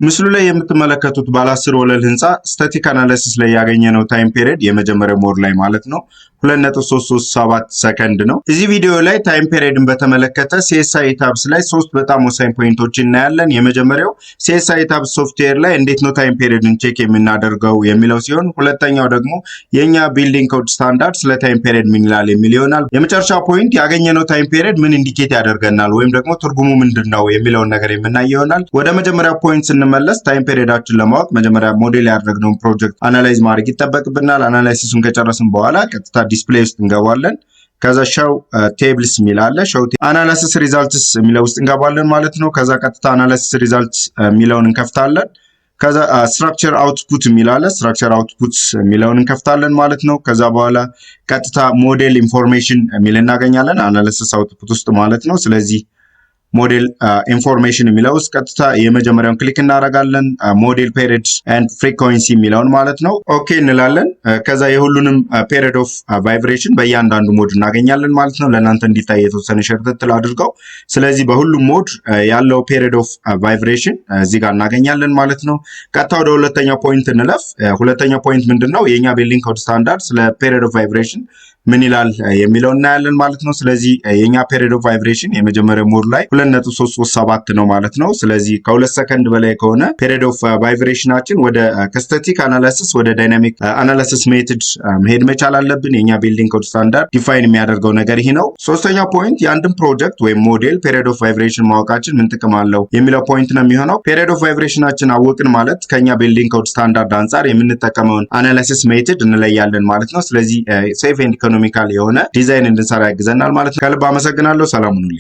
ምስሉ ላይ የምትመለከቱት ባለ 10 ወለል ህንፃ ስታቲክ አናላይሲስ ላይ ያገኘነው ታይም ፔሪድ የመጀመሪያው ሞድ ላይ ማለት ነው 2.337 ሰከንድ ነው። እዚህ ቪዲዮ ላይ ታይም ፔሪድን በተመለከተ CSI ታብስ ላይ ሶስት በጣም ወሳኝ ፖይንቶችን እናያለን። የመጀመሪያው CSI ታብስ ሶፍትዌር ላይ እንዴት ነው ታይም ፔሪድን ቼክ የምናደርገው የሚለው ሲሆን፣ ሁለተኛው ደግሞ የኛ ቢልዲንግ ኮድ ስታንዳርድ ስለ ታይም ፔሪድ ምን ይላል የሚል ይሆናል። የመጨረሻው ፖይንት ያገኘነው ታይም ፔሪድ ምን ኢንዲኬት ያደርገናል ወይም ደግሞ ትርጉሙ ምንድነው የሚለውን ነገር የምናይ ይሆናል። ወደ መጀመሪያው ፖይንት ስንመለስ ታይም ፔሪዳችን ለማወቅ መጀመሪያ ሞዴል ያደረግነውን ፕሮጀክት አናላይዝ ማድረግ ይጠበቅብናል። አናላይሲሱን ከጨረስን በኋላ ቀጥታ ዲስፕሌይ ውስጥ እንገባለን። ከዛ ሾው ቴብልስ የሚል አለ። ሾው አናላይሲስ ሪዛልትስ የሚለው ውስጥ እንገባለን ማለት ነው። ከዛ ቀጥታ አናላይሲስ ሪዛልትስ የሚለውን እንከፍታለን። ከዛ ስትራክቸር አውትፑት የሚል አለ። ስትራክቸር አውትፑት የሚለውን እንከፍታለን ማለት ነው። ከዛ በኋላ ቀጥታ ሞዴል ኢንፎርሜሽን የሚል እናገኛለን አናላይሲስ አውትፑት ውስጥ ማለት ነው። ስለዚህ ሞዴል ኢንፎርሜሽን የሚለው ውስጥ ቀጥታ የመጀመሪያውን ክሊክ እናደርጋለን። ሞዴል ፔሪድ ኤንድ ፍሪኮንሲ የሚለውን ማለት ነው። ኦኬ እንላለን። ከዛ የሁሉንም ፔሪድ ኦፍ ቫይብሬሽን በእያንዳንዱ ሞድ እናገኛለን ማለት ነው። ለእናንተ እንዲታይ የተወሰነ ሸርተትል አድርገው። ስለዚህ በሁሉም ሞድ ያለው ፔሪድ ኦፍ ቫይብሬሽን እዚህ ጋር እናገኛለን ማለት ነው። ቀጥታ ወደ ሁለተኛው ፖይንት እንለፍ። ሁለተኛው ፖይንት ምንድነው? የኛ ቢልዲንግ ኮድ ስታንዳርድ ስለ ፔሪድ ኦፍ ቫይብሬሽን ምን ይላል የሚለው እናያለን ማለት ነው። ስለዚህ የኛ ፔሪድ ኦፍ ቫይብሬሽን የመጀመሪያው ሞድ ላይ 2.337 ነው ማለት ነው። ስለዚህ ከ2 ሰከንድ በላይ ከሆነ ፔሪድ ኦፍ ቫይብሬሽናችን ወደ ከስታቲክ አናላይሲስ ወደ ዳይናሚክ አናላይሲስ ሜትድ መሄድ መቻል አለብን። የኛ ቢልዲንግ ኮድ ስታንዳርድ ዲፋይን የሚያደርገው ነገር ይሄ ነው። ሶስተኛው ፖይንት የአንድን ፕሮጀክት ወይም ሞዴል ፔሪድ ኦፍ ቫይብሬሽን ማወቃችን ምን ጥቅም አለው የሚለው ፖይንት ነው የሚሆነው። ፔሪድ ኦፍ ቫይብሬሽናችን አወቅን ማለት ከኛ ቢልዲንግ ኮድ ስታንዳርድ አንጻር የምንጠቀመውን አናላይሲስ ሜትድ እንለያለን ማለት ነው። ስለዚህ ሴፍ ኤንድ ኢኮኖሚካል የሆነ ዲዛይን እንድንሰራ ያግዘናል ማለት ነው። ከልብ አመሰግናለሁ። ሰላም ሁኑልኝ።